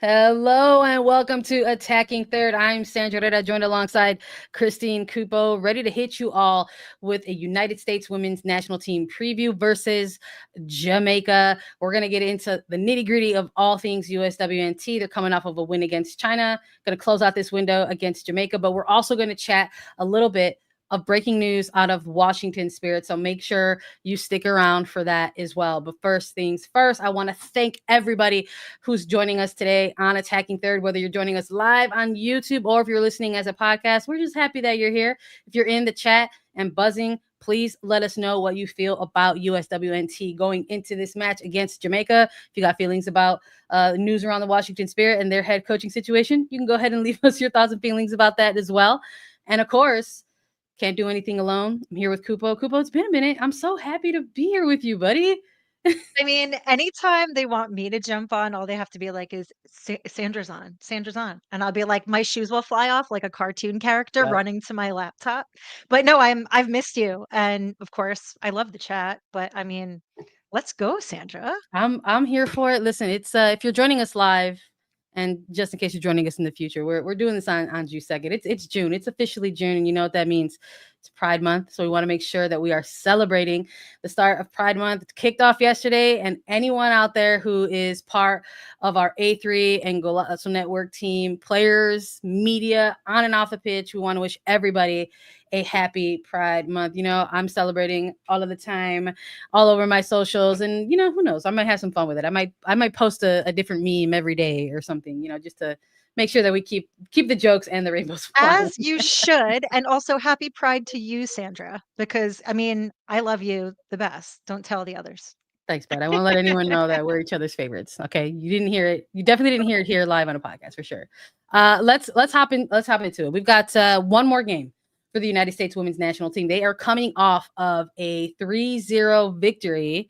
Hello and welcome to Attacking Third. I'm Sandra, Herrera, joined alongside Christine Cupo, ready to hit you all with a United States Women's National Team preview versus Jamaica. We're going to get into the nitty gritty of all things USWNT. They're coming off of a win against China, going to close out this window against Jamaica, but we're also going to chat a little bit of breaking news out of Washington Spirit. So make sure you stick around for that as well. But first things first, I want to thank everybody who's joining us today on Attacking Third, whether you're joining us live on YouTube or if you're listening as a podcast. We're just happy that you're here. If you're in the chat and buzzing, please let us know what you feel about USWNT going into this match against Jamaica. If you got feelings about news around the Washington Spirit and their head coaching situation, you can go ahead and leave us your thoughts and feelings about that as well. And of course, can't do anything alone. I'm here with Cupo. Cupo, it's been a minute. I'm so happy to be here with you, buddy. I mean, anytime they want me to jump on, all they have to be like is Sandra's on, Sandra's on. And I'll be like, my shoes will fly off like a cartoon character Yep. running to my laptop. But no, I've missed you. And of course, I love the chat, but I mean, let's go, Sandra. I'm here for it. Listen, it's if you're joining us live, and just in case you're joining us in the future, we're doing this on June 2nd. It's June. It's officially June, and you know what that means. It's Pride Month, so we want to make sure that we are celebrating the start of Pride Month. It kicked off yesterday, and anyone out there who is part of our A3 and Golazo Network team, players, media, on and off the pitch, we want to wish everybody a happy Pride Month. You know, I'm celebrating all of the time, all over my socials, and you know, who knows? I might have some fun with it. I might post a different meme every day or something, you know, just to make sure that we keep the jokes and the rainbows flying. As you should. And also happy Pride to you, Sandra, because I mean, I love you the best. Don't tell the others. Thanks, bud. I won't let anyone know that we're each other's favorites. Okay, you didn't hear it. You definitely didn't hear it here live on a podcast for sure. Let's hop in. Let's hop into it. We've got one more game for the United States Women's National Team. They are coming off of a 3-0 victory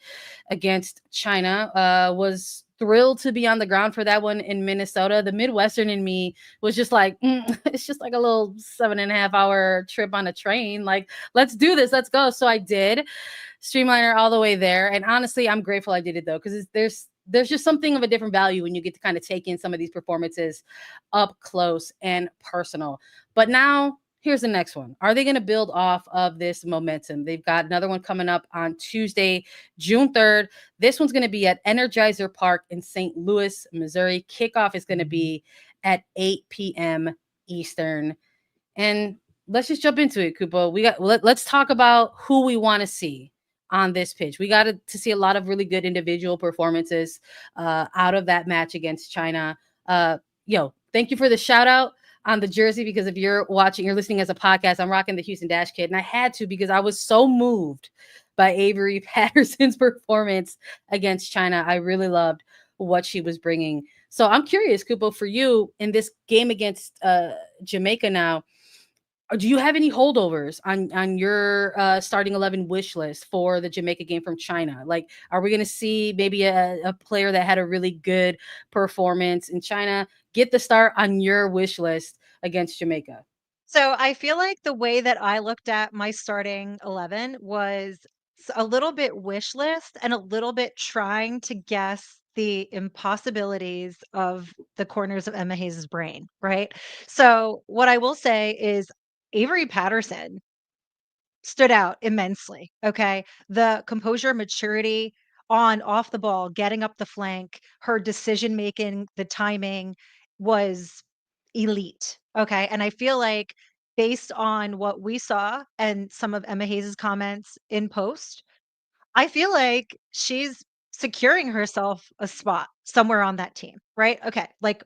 against China. Was thrilled to be on the ground for that one in Minnesota. The Midwestern in me was just like, it's just like a little 7.5 hour trip on a train. Like, let's do this. Let's go. So I did. Streamliner all the way there. And honestly, I'm grateful I did it though, because there's just something of a different value when you get to kind of take in some of these performances up close and personal. But now here's the next one. Are they going to build off of this momentum? They've got another one coming up on Tuesday, June 3rd. This one's going to be at Energizer Park in St. Louis, Missouri. Kickoff is going to be at 8 p.m. Eastern. And let's just jump into it, Kupo. Let's talk about who we want to see on this pitch. We got to see a lot of really good individual performances out of that match against China. Thank you for the shout out on the jersey, because if you're watching, you're listening as a podcast, I'm rocking the Houston Dash Kid, and I had to because I was so moved by Avery Patterson's performance against China. I really loved what she was bringing. So I'm curious, Kupo, for you in this game against Jamaica now, do you have any holdovers on your starting 11 wish list for the Jamaica game from China? Like, are we going to see maybe a player that had a really good performance in China get the start on your wish list against Jamaica? So I feel like the way that I looked at my starting 11 was a little bit wish list and a little bit trying to guess the impossibilities of the corners of Emma Hayes's brain, right? So what I will say is Avery Patterson stood out immensely. Okay. The composure, maturity on off the ball, getting up the flank, her decision making, the timing was elite. Okay. And I feel like based on what we saw and some of Emma Hayes's comments in post, I feel like she's securing herself a spot somewhere on that team, right? Okay. Like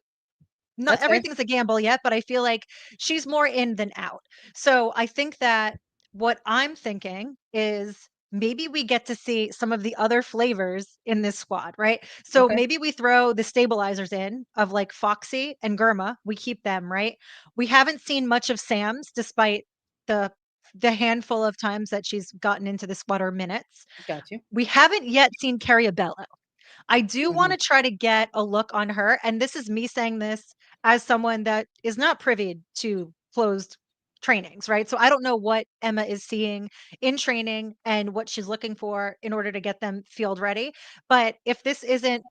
not That's fair. everything's a gamble yet, but I feel like she's more in than out. So I think that what I'm thinking is maybe we get to see some of the other flavors in this squad, right? So Okay. maybe we throw the stabilizers in of like Foxy and Germa. We keep them, right? We haven't seen much of Sam's despite the the handful of times that she's gotten into the squad or minutes. Got you. We haven't yet seen Carriabello. I do Mhm. wanna try to get a look on her, and this is me saying this as someone that is not privy to closed trainings, right? So I don't know what Emma is seeing in training and what she's looking for in order to get them field ready. But if this isn't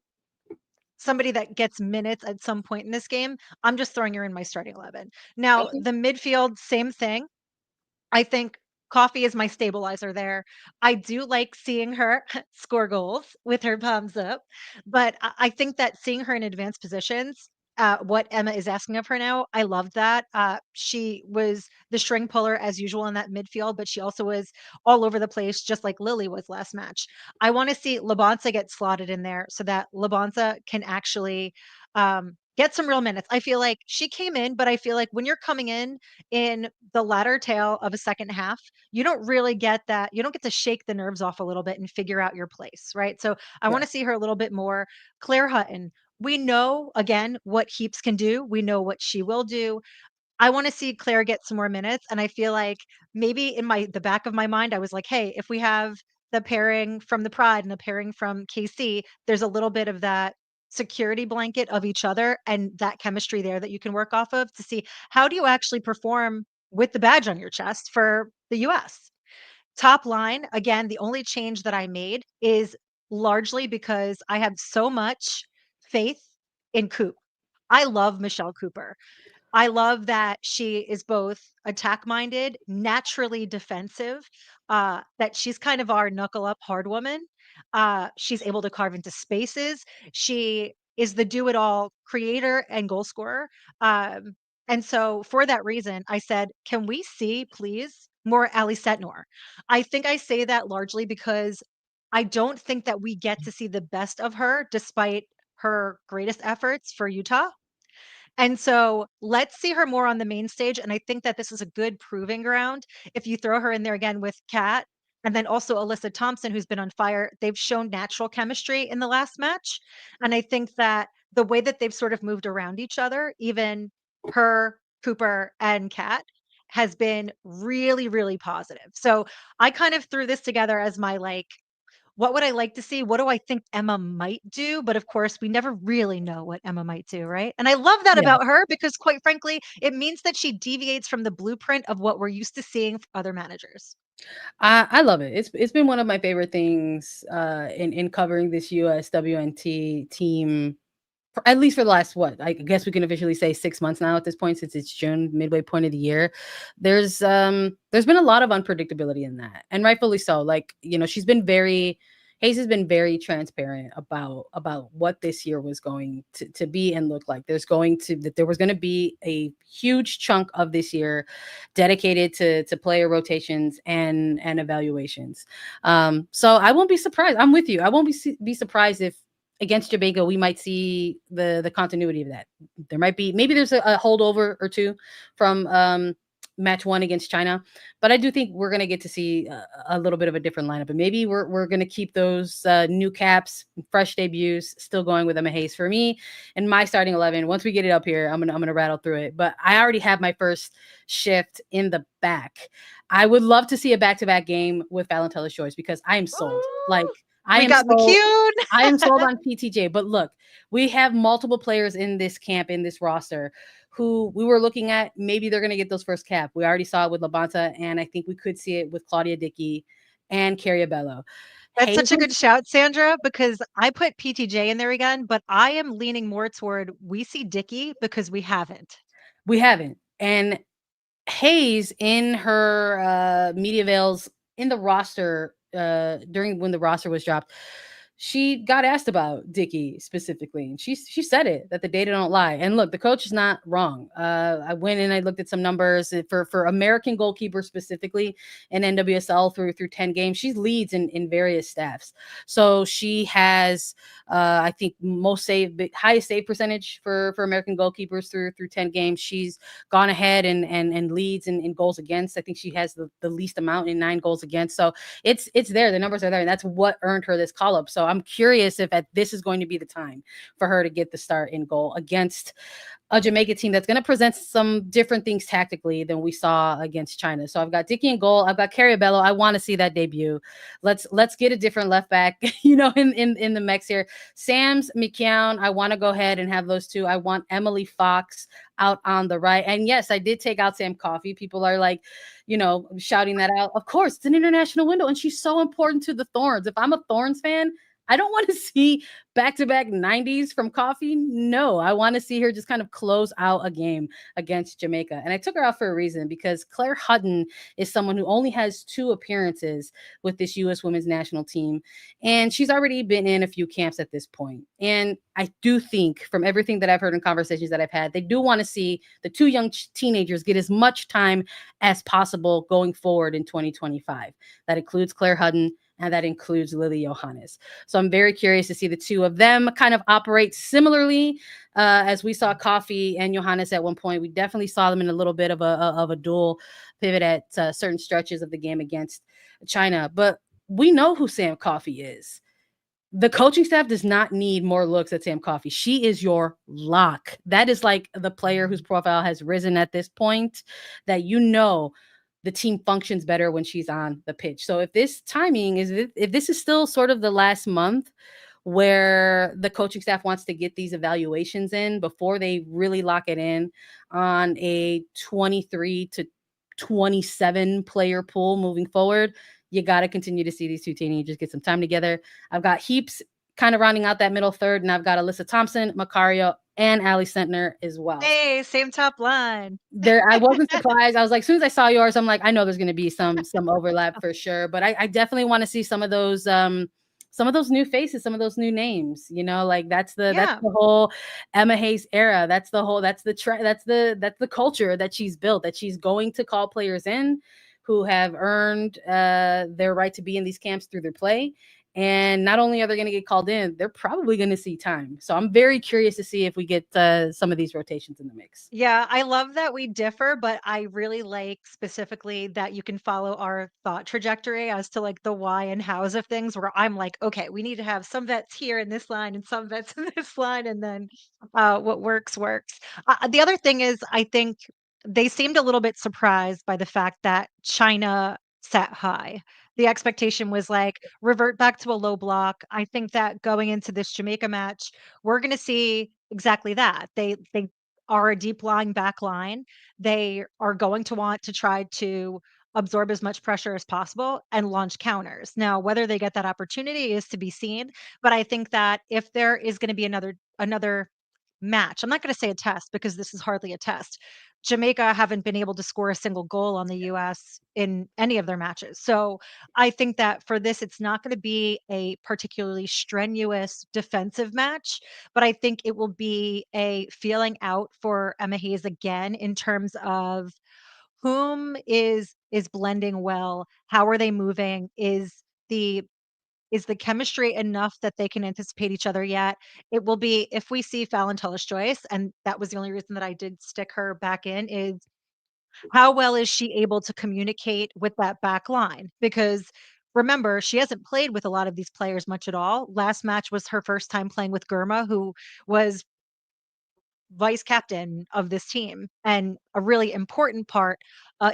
somebody that gets minutes at some point in this game, I'm just throwing her in my starting 11. Now, Okay. the midfield, same thing. I think coffee is my stabilizer there. I do like seeing her score goals with her palms up, but I think that seeing her in advanced positions, what Emma is asking of her now, I love that. She was the string puller as usual in that midfield, but she also was all over the place, just like Lily was last match. I want to see Labanza get slotted in there so that Labanza can actually get some real minutes. I feel like she came in, but I feel like when you're coming in the latter tail of a second half, you don't really get that. You don't get to shake the nerves off a little bit and figure out your place, right? So I want Right. to see her a little bit more. Claire Hutton, we know again what Heaps can do. We know what she will do. I want to see Claire get some more minutes. And I feel like maybe in the back of my mind, I was like, hey, if we have the pairing from the Pride and the pairing from KC, there's a little bit of that security blanket of each other and that chemistry there that you can work off of to see how do you actually perform with the badge on your chest for the US. Top line, again, the only change that I made is largely because I have so much faith in Coop. I love Michelle Cooper. I love that she is both attack minded, naturally defensive, that she's kind of our knuckle up hard woman. She's able to carve into spaces. She is the do it all creator and goal scorer. And so for that reason, I said, can we see, please, more Ali Setnor? I think I say that largely because I don't think that we get to see the best of her despite her greatest efforts for Utah. And so let's see her more on the main stage. And I think that this is a good proving ground. If you throw her in there again with Kat and then also Alyssa Thompson, who's been on fire, they've shown natural chemistry in the last match. And I think that the way that they've sort of moved around each other, even her, Cooper, and Kat, has been really, really positive. So I kind of threw this together as my like, what would I like to see? What do I think Emma might do? But of course, we never really know what Emma might do, right? And I love that Yeah. about her because, quite frankly, it means that she deviates from the blueprint of what we're used to seeing from other managers. I love it. It's been one of my favorite things in covering this USWNT team at least for the last what I guess we can officially say 6 months now at this point since it's June, midway point of the year. There's been a lot of unpredictability in that, and rightfully so. Like, she's been very Hayes has been very transparent about what this year was going to be and look like. There was going to be a huge chunk of this year dedicated to player rotations and evaluations. So I won't be surprised. I'm with you. I won't be surprised if against Jamaica, we might see the continuity of that. There might be maybe there's a holdover or two from match one against China, but I do think we're going to get to see a little bit of a different lineup, and maybe we're going to keep those new caps, fresh debuts still going with Emma Hayes. For me, in my starting 11, once we get it up here, I'm gonna rattle through it. But I already have my first shift in the back. I would love to see a back-to-back game with Valentella's choice because I am sold. Like I We am got sold. McCune. I am sold on PTJ. But look, we have multiple players in this camp, in this roster, who we were looking at. Maybe they're going to get those first cap. We already saw it with Labanta, and I think we could see it with Claudia Dickey and Carrie Bello. That's such a good Hayes, shout, Sandra, because I put PTJ in there again, but I am leaning more toward we see Dickey because we haven't. we haven't. And Hayes in her media veils in the roster during when the roster was dropped, she got asked about Dickey specifically, and she said it that the data don't lie. And look, the coach is not wrong. I went and I looked at some numbers for American goalkeepers specifically in NWSL through 10 games. She leads in various staffs, so she has I think highest save percentage for American goalkeepers through 10 games. She's gone ahead and leads in goals against. I think she has the least amount in 9 goals against. So it's there. The numbers are there, and that's what earned her this call up. So I'm curious if this is going to be the time for her to get the start in goal against a Jamaica team that's going to present some different things tactically than we saw against China. So I've got Dickey in goal. I've got Carrie Bello. I want to see that debut. Let's get a different left back, in the mix here. Sam's McKeown. I want to go ahead and have those two. I want Emily Fox out on the right. And yes, I did take out Sam Coffey. People are like, shouting that out. Of course, it's an international window, and she's so important to the Thorns. If I'm a Thorns fan, I don't want to see back-to-back 90s from Coffee. No, I want to see her just kind of close out a game against Jamaica. And I took her out for a reason because Claire Hutton is someone who only has 2 appearances with this U.S. women's national team. And she's already been in a few camps at this point. And I do think from everything that I've heard in conversations that I've had, they do want to see the 2 young teenagers get as much time as possible going forward in 2025. That includes Claire Hutton and that includes Lily Johannes. So I'm very curious to see the 2 of them kind of operate similarly as we saw Coffee and Johannes at one point. We definitely saw them in a little bit of a dual pivot at certain stretches of the game against China. But we know who Sam Coffee is. The coaching staff does not need more looks at Sam Coffee. She is your lock. That is like the player whose profile has risen at this point, that the team functions better when she's on the pitch. So if this timing if this is still sort of the last month where the coaching staff wants to get these evaluations in before they really lock it in on a 23 to 27 player pool moving forward, you got to continue to see these 2 teenagers get some time together. I've got Heaps kind of rounding out that middle third, and I've got Alyssa Thompson, Macario, and Allie Sentner as well. Hey, same top line. I wasn't surprised. I was like, as soon as I saw yours, I'm like, I know there's going to be some overlap for sure. But I definitely want to see some of those new faces, some of those new names. Like that's the whole Emma Hayes era. That's the culture that she's built. That she's going to call players in who have earned their right to be in these camps through their play. And not only are they going to get called in, they're probably going to see time. So I'm very curious to see if we get some of these rotations in the mix. Yeah, I love that we differ, but I really like specifically that you can follow our thought trajectory as to like the why and hows of things, where I'm like, okay, we need to have some vets here in this line and some vets in this line, and then what works. The other thing is, I think they seemed a little bit surprised by the fact that China sat high. The expectation was like revert back to a low block. I think that going into this Jamaica match, we're going to see exactly that. They are a deep lying back line. They are going to want to try to absorb as much pressure as possible and launch counters. Now, whether they get that opportunity is to be seen, but I think that if there is going to be another match, I'm not going to say a test because this is hardly a test. Jamaica haven't been able to score a single goal on the US in any of their matches. So I think that for this, it's not going to be a particularly strenuous defensive match, but I think it will be a feeling out for Emma Hayes again in terms of whom is blending well, how are they moving, the is the chemistry enough that they can anticipate each other yet? It will be if we see Fallon Tullis-Joyce, and that was the only reason that I did stick her back in, is how well is she able to communicate with that back line? Because remember, she hasn't played with a lot of these players much at all. Last match was her first time playing with Gurma, who was vice captain of this team and a really important part,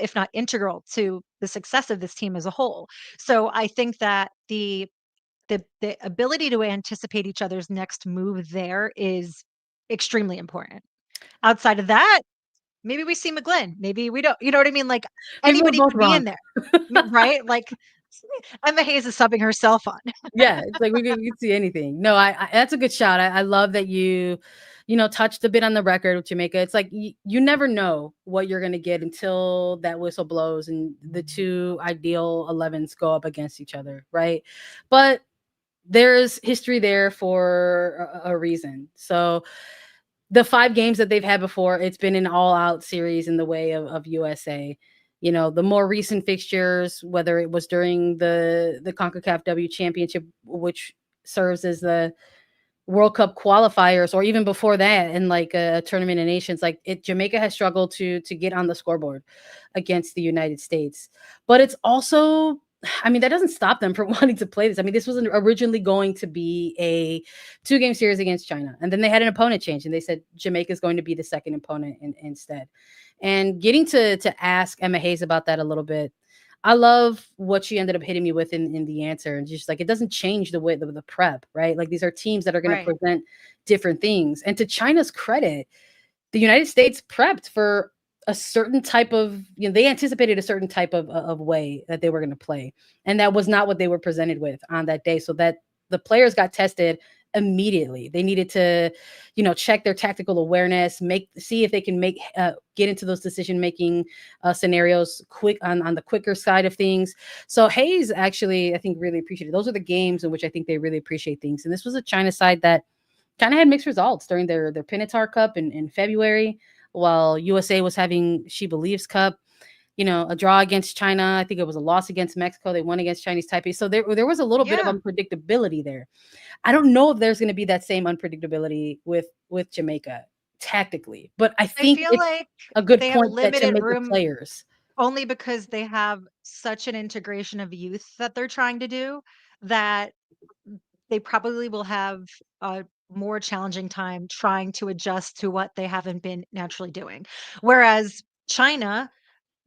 if not integral to the success of this team as a whole. So I think that the ability to anticipate each other's next move there is extremely important. Outside of that, maybe we see McGlynn, maybe we don't, you know what I mean? Like Maybe we're anybody both could be wrong. in there, right? Like Emma Hayes is subbing herself on. Yeah, it's like we could see anything. No, I that's a good shot. I love that you touched a bit on the record with Jamaica. It's like you never know what you're going to get until that whistle blows and the 2 ideal 11s go up against each other, right? But there's history there for a reason. So the 5 games that they've had before, it's been an all-out series in the way of USA. The more recent fixtures, whether it was during the CONCACAF W Championship, which serves as the World Cup qualifiers, or even before that in like a tournament of nations, Jamaica has struggled to get on the scoreboard against the United States. But it's also, that doesn't stop them from wanting to play this. This was originally going to be a 2-game series against China. And then they had an opponent change and they said Jamaica is going to be the second opponent instead. And getting to ask Emma Hayes about that a little bit, I love what she ended up hitting me with in the answer. And just like, it doesn't change the way the prep, right? Like these are teams that are going to present different things. And to China's credit, the United States prepped for a certain type of, they anticipated a certain type of way that they were going to play. And that was not what they were presented with on that day. So that the players got tested immediately. They needed to, check their tactical awareness, see if they can get into those decision making scenarios quick on the quicker side of things. So Hayes actually, I think, really appreciated. Those are the games in which I think they really appreciate things. And this was a China side that kind of had mixed results during their Pinatar Cup in February, while USA was having She Believes Cup. A draw against China. I think it was a loss against Mexico. They won against Chinese Taipei. So there was a little bit of unpredictability there. I don't know if there's going to be that same unpredictability with Jamaica tactically, but I think feel it's like a good they have point that limited Jamaica room players. only because they have such an integration of youth that they're trying to do that they probably will have a more challenging time trying to adjust to what they haven't been naturally doing. Whereas China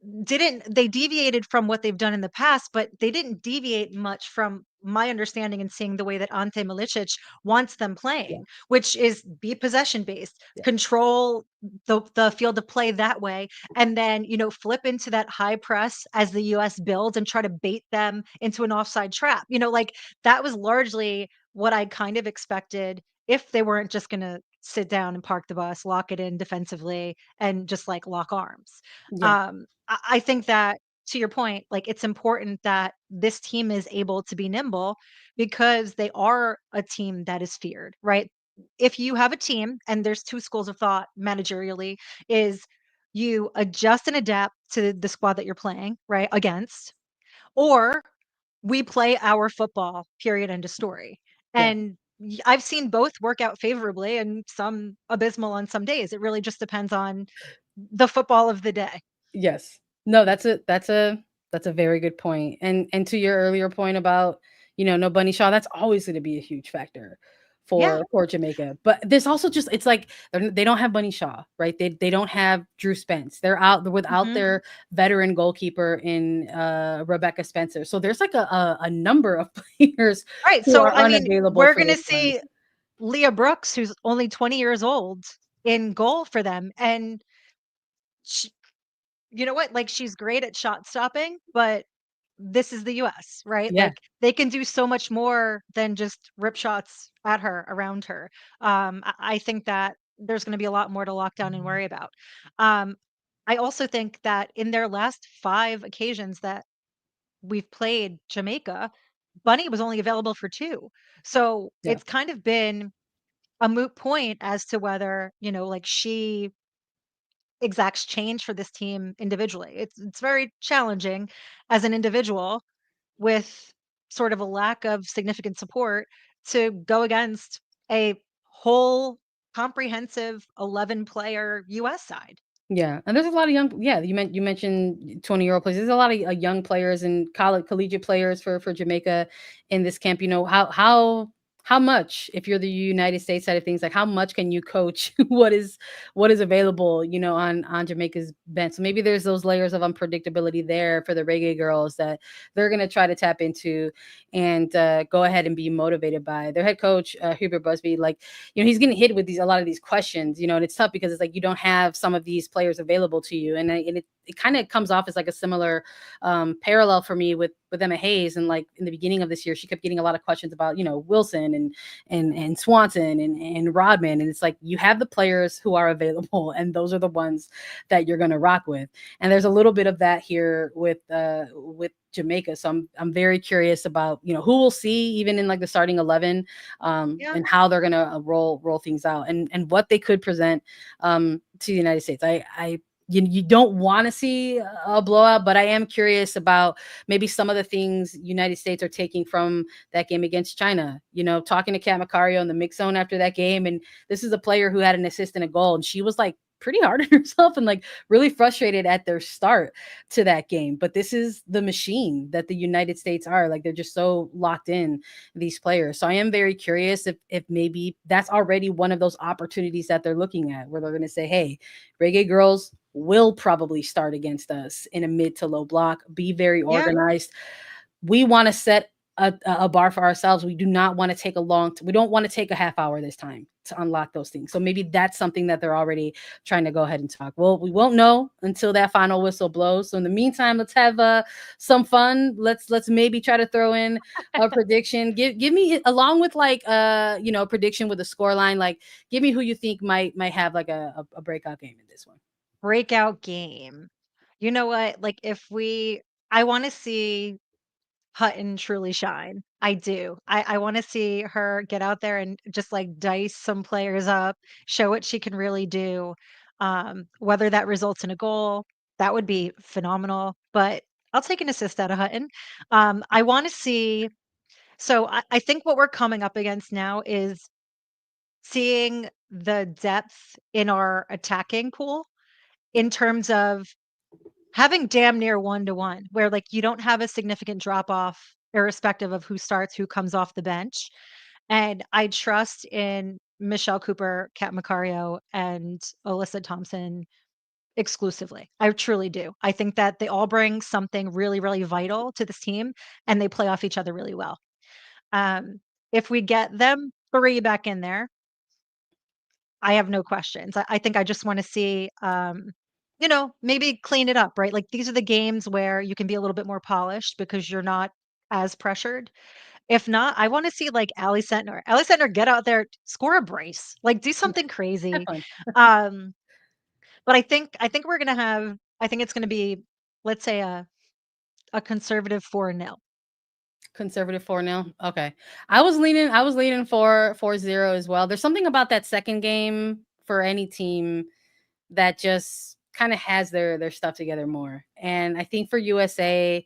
they deviated from what they've done in the past, but they didn't deviate much from my understanding and seeing the way that Ante Milicic wants them Yeah, playing, which is be possession based, yeah, control the field of play that way, and then flip into that high press as the US builds and try to bait them into an offside trap. Like that was largely what I kind of expected if they weren't just going to sit down and park the bus, lock it in defensively, and just like lock arms. yeah, I think that to your point, like it's important that this team is able to be nimble because they are a team that is feared, right? If you have a team, and there's two schools of thought managerially, is you adjust and adapt to the squad that you're playing, right? Against, or we play our football, period, end of story. yeah. And I've seen both work out favorably and some abysmal on some days. It really just depends on the football of the day. Yes. No, that's a very good point. And to your earlier point about, no Bunny Shaw, that's always going to be a huge factor Yeah. for Jamaica. But there's also just it's like they don't have Bunny Shaw, right? They don't have Drew Spence. They're out without Mhm. their veteran goalkeeper in Rebecca Spencer. So there's like a number of players Right, who so, are I mean, unavailable we're for gonna this one. see Leah Brooks, who's only 20 years old, in goal for them, and sh you know what? Like, she's great at shot stopping, but this is the US, right? Yeah. Like, they can do so much more than just rip shots at her, around her. I think that there's gonna be a lot more to lock down and worry about. Um, I also think that in their last 5 occasions that we've played Jamaica, Bunny was only available for 2. So, Yeah. it's kind of been a moot point as to whether, like, she exacts change for this team individually. It's very challenging as an individual with sort of a lack of significant support to go against a whole comprehensive 11 player US side. Yeah, and there's a lot of young. Yeah, you mentioned 20-year-old players. There's a lot of young players and collegiate players for Jamaica in this camp. How much, if you're the United States side of things, like how much can you coach what is available, on Jamaica's bench. So maybe there's those layers of unpredictability there for the reggae girls that they're gonna try to tap into and go ahead and be motivated by their head coach Hubert Busby. Like he's getting hit with a lot of these questions, and it's tough because it's like you don't have some of these players available to you, and it kind of comes off as like a similar parallel for me with Emma Hayes. And like in the beginning of this year, she kept getting a lot of questions about Wilson and Swanson and Rodman, and it's like you have the players who are available, and those are the ones that you're going to rock with. And there's a little bit of that here with Jamaica. So I'm very curious about who we'll see even in like the starting 11, Yeah. and how they're gonna roll things out, and what they could present to the United States. You don't want to see a blowout, but I am curious about maybe some of the things United States are taking from that game against China. Talking to Kat Macario in the mix zone after that game, and this is a player who had an assist and a goal, and she was like pretty hard on herself and like really frustrated at their start to that game. But this is the machine that the United States are. Like they're just so locked in, these players. So I am very curious if maybe that's already one of those opportunities that they're looking at, where they're going to say, hey, reggae girls will probably start against us in a mid to low block, be very Yeah. organized. We want to set a bar for ourselves. We do not want to take we don't want to take a half hour this time to unlock those things. So maybe that's something that they're already trying to go ahead and talk. Well, we won't know until that final whistle blows. So in the meantime, let's have some fun. Let's maybe try to throw in a prediction. Give me, along with like a prediction with a score line. Like, give me who you think might have like a breakout game in this one. Breakout game. You know what? Like I want to see Hutton truly shine. I do. I want to see her get out there and just like dice some players up, show what she can really do. Whether that results in a goal, that would be phenomenal. But I'll take an assist out of Hutton. I want to see. So I think what we're coming up against now is seeing the depth in our attacking pool in terms of having damn near 1-to-1, where, like, you don't have a significant drop off irrespective of who starts, who comes off the bench, and I trust in Michelle Cooper, Kat Macario, and Alyssa Thompson exclusively. I truly do. I think that they all bring something really, really vital to this team, and they play off each other really well. If we get them 3 back in there, I have no questions. I think I just wanna see, maybe clean it up, right? Like, these are the games where you can be a little bit more polished because you're not as pressured. If not, I wanna see, like, Allie Sentner. Allie Sentner, get out there, score a brace, like, do something Have crazy. fun. Um, but I think we're gonna have I think it's gonna be, let's say, a conservative 4-0. Conservative 4-0. Okay. I was leaning for 4-0 as well. There's something about that second game for any team that just kind of has their stuff together more. And I think for USA,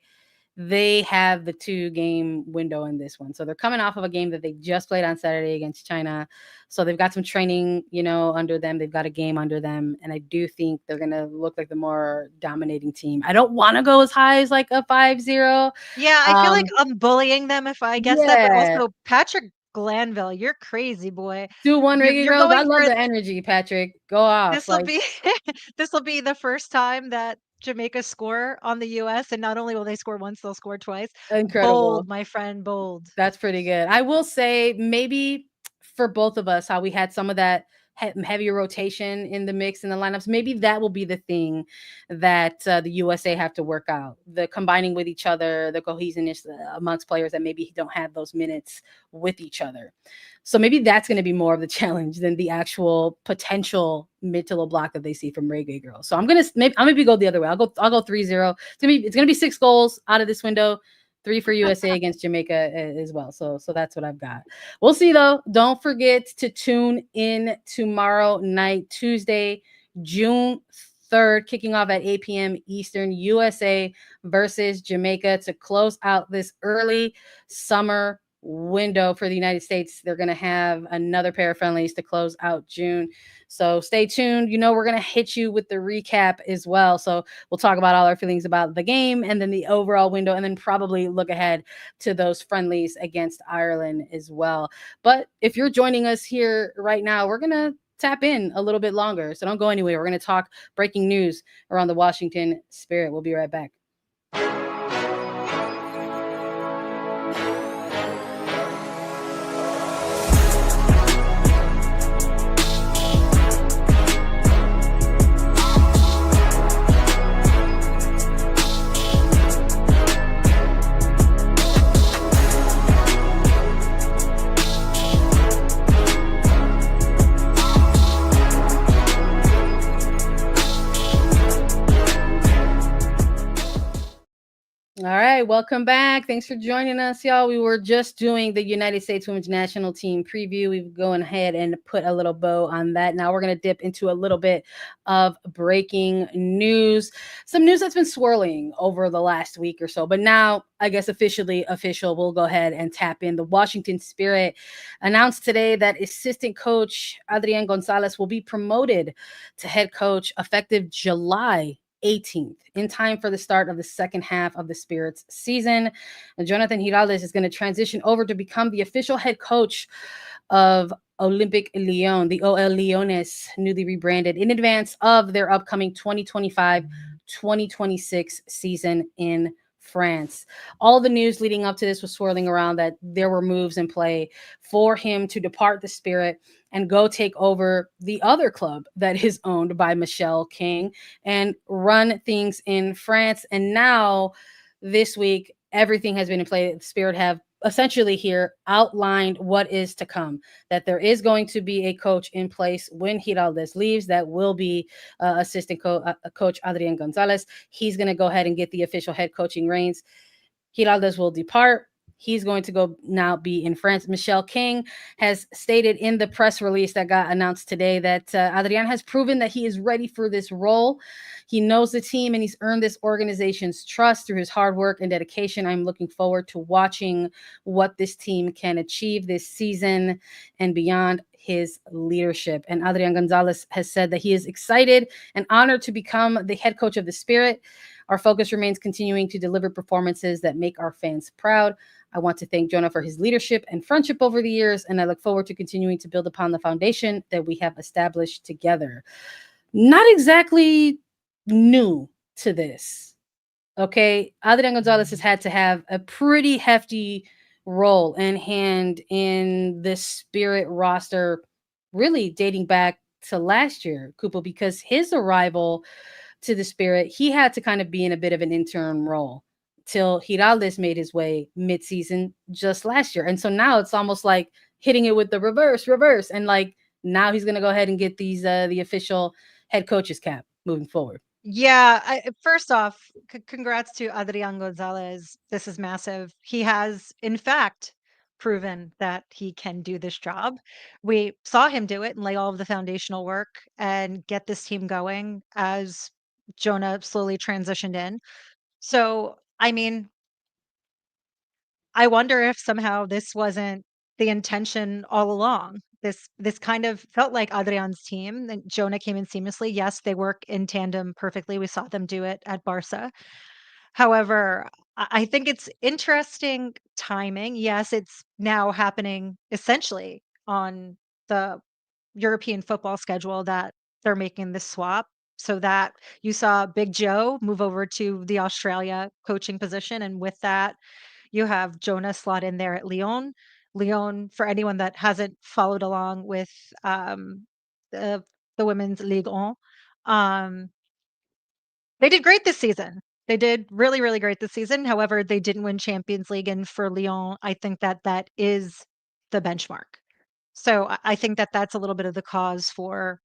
they have the 2-game window in this one. So they're coming off of a game that they just played on Saturday against China. So they've got some training, under them. They've got a game under them. And I do think they're going to look like the more dominating team. I don't want to go as high as like a 5-0. Yeah, I feel like I'm bullying them if I guess that, but Yeah. also Patrick Glanville, you're crazy, boy. 2-1 You're Reggae you're Girls. I going love for the energy, Patrick. Go off. This'll Like, be this'll be the first time that Jamaica score on the US, and not only will they score once, they'll score twice. incredible. Bold, my friend, bold. That's pretty good. I will say maybe for both of us, how we had some of that heavier rotation in the mix in the lineups. Maybe that will be the thing that the USA have to work out. The combining with each other, the cohesiveness amongst players that maybe don't have those minutes with each other. So maybe that's going to be more of the challenge than the actual potential mid to low block that they see from Reggae Girls. So I'm maybe go the other way. I'll go 3-0. It's gonna be 6 goals out of this window. 3 for USA against Jamaica as well. So that's what I've got. We'll see though. Don't forget to tune in tomorrow night, Tuesday, June 3rd, kicking off at 8 p.m. Eastern, USA versus Jamaica to close out this early summer window for the United States. They're going to have another pair of friendlies to close out June. So stay tuned. We're going to hit you with the recap as well. So we'll talk about all our feelings about the game and then the overall window, and then probably look ahead to those friendlies against Ireland as well. But if you're joining us here right now, we're going to tap in a little bit longer. So don't go anywhere. We're going to talk breaking news around the Washington Spirit. We'll be right back. All right, welcome back. Thanks for joining us, y'all. We were just doing the United States Women's National Team preview. We've gone ahead and put a little bow on that. Now we're going to dip into a little bit of breaking news. Some news that's been swirling over the last week or so, but now I guess officially official. We'll go ahead and tap in. The Washington Spirit announced today that assistant coach Adrian Gonzalez will be promoted to head coach effective July 18th, in time for the start of the second half of the Spirit's season. And Jonatan Giraldez is going to transition over to become the official head coach of Olympic Lyon, the OL Lyonnes, newly rebranded in advance of their upcoming 2025-2026 season in France. All the news leading up to this was swirling around that there were moves in play for him to depart the Spirit and go take over the other club that is owned by Michelle King and run things in France. And now this week, everything has been in play. The Spirit have essentially here outlined what is to come, that there is going to be a coach in place when Giraldez leaves. That will be assistant coach Adrian Gonzalez. He's going to go ahead and get the official head coaching reins. Giraldez will depart. He's going to go now be in France. Michelle King has stated in the press release that got announced today that Adrian has proven that he is ready for this role. He knows the team and he's earned this organization's trust through his hard work and dedication. I'm looking forward to watching what this team can achieve this season and beyond his leadership. And Adrian Gonzalez has said that he is excited and honored to become the head coach of the Spirit. Our focus remains continuing to deliver performances that make our fans proud. I want to thank Jonah for his leadership and friendship over the years, and I look forward to continuing to build upon the foundation that we have established together. Not exactly new to this, okay? Adrian Gonzalez has had to have a pretty hefty role and hand in the Spirit roster, really dating back to last year, Cupo, because his arrival to the Spirit, he had to kind of be in a bit of an interim role till Giraldez made his way mid-season just last year. And so now it's almost like hitting it with the reverse. And like now he's going to go ahead and get these the official head coach's cap moving forward. Yeah, first off, congrats to Adrian Gonzalez. This is massive. He has, in fact, proven that he can do this job. We saw him do it and lay all of the foundational work and get this team going as Jonah slowly transitioned in. So, I mean, I wonder if somehow this wasn't the intention all along. This kind of felt like Adrian's team, and Jonah came in seamlessly. Yes, they work in tandem perfectly. We saw them do it at Barca. However, I think it's interesting timing. Yes, it's now happening essentially on the European football schedule that they're making this swap. So that you saw Big Joe move over to the Australia coaching position, and with that, you have Jonah slot in there at Lyon. Lyon, for anyone that hasn't followed along with the the women's Ligue 1, um, they did great this season. They did really, really great this season. However, they didn't win Champions League, and for Lyon, I think that that is the benchmark. So I think that that's a little bit of the cause for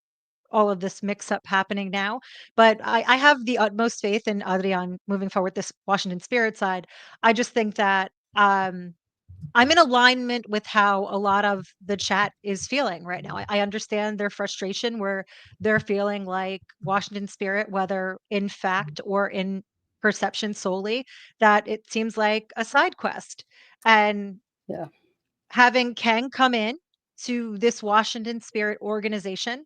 all of this mix-up happening now. But I have the utmost faith in Adrian moving forward this Washington Spirit side. I just think that I'm in alignment with how a lot of the chat is feeling right now. I understand their frustration where they're feeling like Washington Spirit, whether in fact or in perception solely, that it seems like a side quest. And Yeah. having Ken come in to this Washington Spirit organization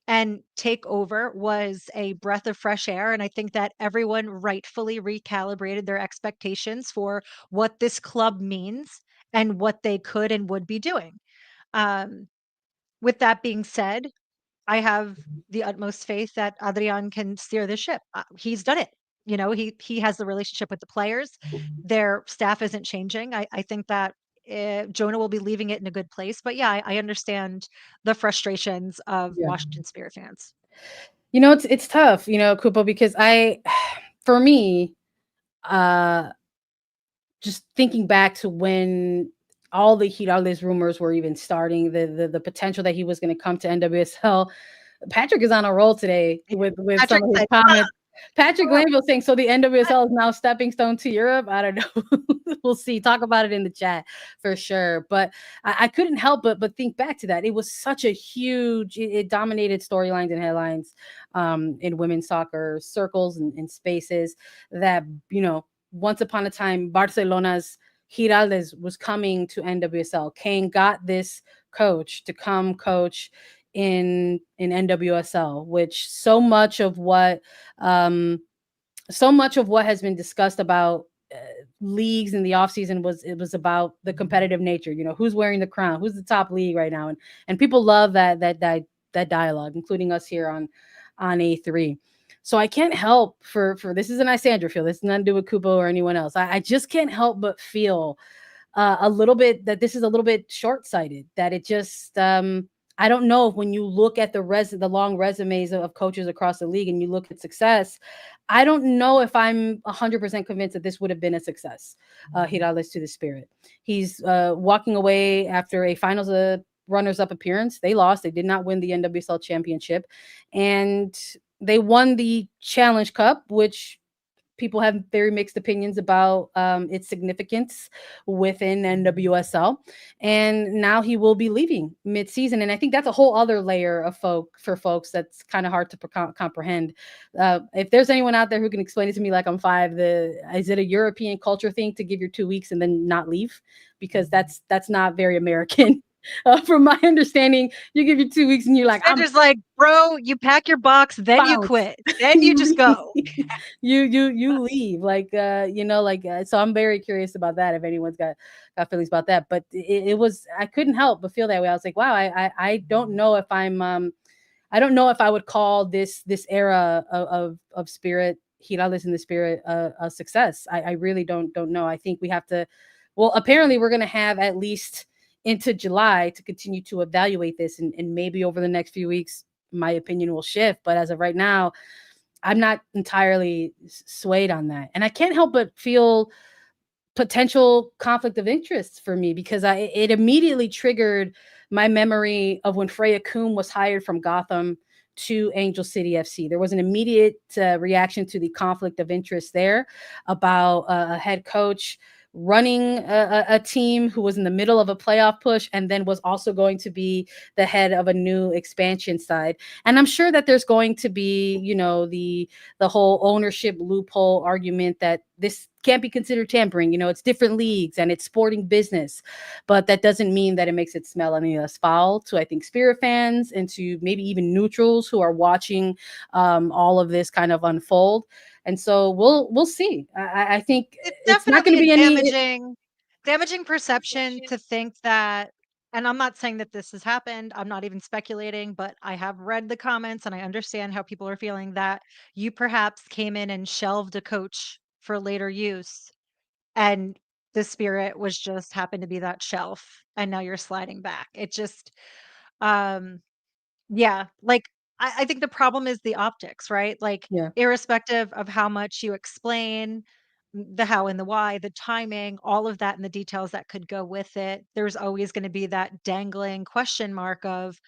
and take over was a breath of fresh air. And I think that everyone rightfully recalibrated their expectations for what this club means and what they could and would be doing. Um, with that being said, I have the utmost faith that Adrian can steer the ship. He's done it. You know, he has the relationship with the players. Their staff isn't changing. I think that Jonah will be leaving it in a good place. But yeah, I understand the frustrations of Yeah. Washington Spirit fans. You know, it's tough, you know, Kupo, because for me, uh, just thinking back to when all the Giraldez rumors were even starting, the potential that he was going to come to NWSL. Patrick is on a roll today with some Patrick of his said, comments. Patrick "Ah, Glanville saying, so the NWSL is now stepping stone to Europe. I don't know. We'll see. Talk about it in the chat for sure. But I couldn't help but think back to that. It was such a huge, it dominated storylines and headlines in women's soccer circles and spaces that, you know, once upon a time, Barcelona's Giraldez was coming to NWSL. Kane got this coach to come coach in NWSL, which so much of what has been discussed about leagues in the offseason was about the competitive nature. You know, who's wearing the crown, who's the top league right now, and people love that dialogue, including us here on A3. So I can't help for this isn't a Sandra feel. This is nothing to do with Cupo or anyone else. I just can't help but feel a little bit that this is a little bit short-sighted. That it just I don't know if when you look at the long resumes of coaches across the league and you look at success, I don't know if I'm 100% convinced that this would have been a success. Giraldez to the Spirit. He's walking away after a finals runners-up appearance. They lost. They did not win the NWSL championship, and they won the Challenge Cup, which people have very mixed opinions about its significance within NWSL. And now he will be leaving mid-season. And I think that's a whole other layer of for folks that's kind of hard to comprehend. If there's anyone out there who can explain it to me like I'm five, is it a European culture thing to give your 2 weeks and then not leave? Because that's not very American. From my understanding, you give you 2 weeks and you're like, I'm just like, bro, you pack your box, then you bounce. quit, then you just go. you leave, like so I'm very curious about that, if anyone's got feelings about that. But it was, I couldn't help but feel that way. I was like, wow, I don't know if I'm I don't know if I would call this era of Spirit, Giraldez in the Spirit, a success. I really don't know. I think we have to, well, apparently we're going to have at least into July to continue to evaluate this, and maybe over the next few weeks my opinion will shift. But as of right now, I'm not entirely swayed on that. And I can't help but feel potential conflict of interest for me, because it immediately triggered my memory of when Freya Kuhn was hired from Gotham to Angel City FC. There was an immediate reaction to the conflict of interest there about a head coach running a team who was in the middle of a playoff push and then was also going to be the head of a new expansion side. And I'm sure that there's going to be, the whole ownership loophole argument that this can't be considered tampering. It's different leagues and it's sporting business, but that doesn't mean that it makes it smell any less foul to, I think, Spirit fans and to maybe even neutrals who are watching all of this kind of unfold. And so we'll see. I think it's not going to be any damaging perception to think that, and I'm not saying that this has happened. I'm not even speculating, but I have read the comments and I understand how people are feeling that you perhaps came in and shelved a coach for later use, and the Spirit was just happened to be that shelf, and now you're sliding back. It just, um, yeah, like, I think the problem is the optics, right? Like, yeah. irrespective of how much you explain the how and the why, the timing, all of that and the details that could go with it, there's always gonna be that dangling question mark of,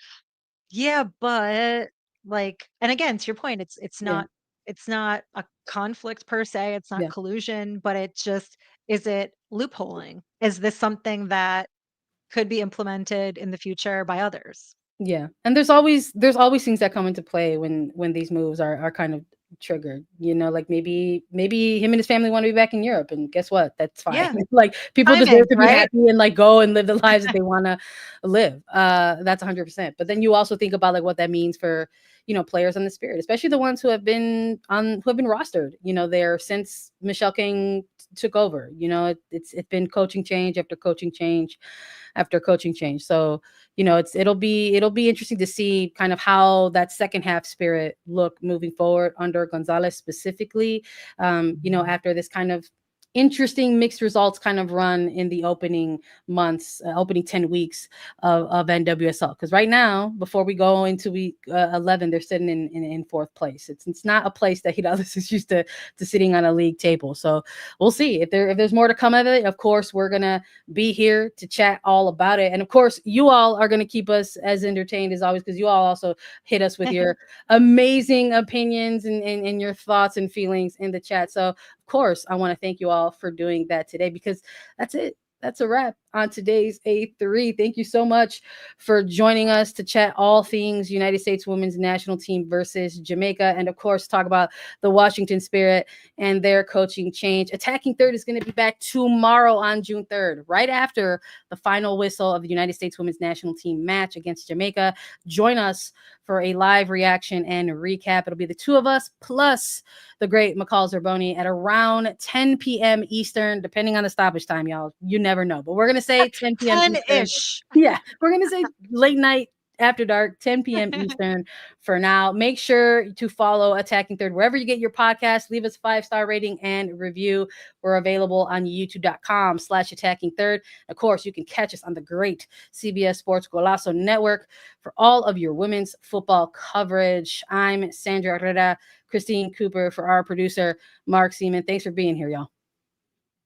"Yeah, but," like, and again, to your point, Yeah. it's not a conflict per se, it's not Yeah. collusion, but it just, is it loopholing? Is this something that could be implemented in the future by others? Yeah. And there's always things that come into play when these moves are kind of triggered. Like maybe him and his family want to be back in Europe, and guess what? That's fine. Yeah, Like, people timing, deserve to be right? happy and like go and live the lives that they want to live. That's 100%. But then you also think about like what that means for, players on the Spirit, especially the ones who have been rostered, there since Michelle King took over. It's been coaching change after coaching change after coaching change. So, it'll be interesting to see kind of how that second half Spirit look moving forward under Gonzalez specifically. After this kind of interesting mixed results kind of run in the opening months, opening 10 weeks of NWSL. Because right now, before we go into week 11, they're sitting in fourth place. It's not a place that is used to sitting on a league table. So we'll see if there's more to come of it. Of course, we're gonna be here to chat all about it, and of course, you all are gonna keep us as entertained as always, because you all also hit us with your amazing opinions and your thoughts and feelings in the chat. So of course, I want to thank you all for doing that today, because that's it. That's a wrap on today's A3. Thank you so much for joining us to chat all things United States women's national team versus Jamaica. And of course, talk about the Washington Spirit and their coaching change. Attacking Third is going to be back tomorrow on June 3rd, right after the final whistle of the United States women's national team match against Jamaica. Join us for a live reaction and recap. It'll be the two of us plus the great McCall Zerboni at around 10 p.m. Eastern, depending on the stoppage time, y'all. You never know. But we're going to say 10 p.m. Eastern. 10-ish. Yeah, we're going to say late night after dark, 10 p.m. Eastern for now. Make sure to follow Attacking Third wherever you get your podcast. Leave us a 5-star rating and review. We're available on youtube.com/Attacking Third. Of course, you can catch us on the great CBS Sports Golazo Network for all of your women's football coverage. I'm Sandra Herrera, Christine Cooper for our producer, Mark Seaman. Thanks for being here, y'all.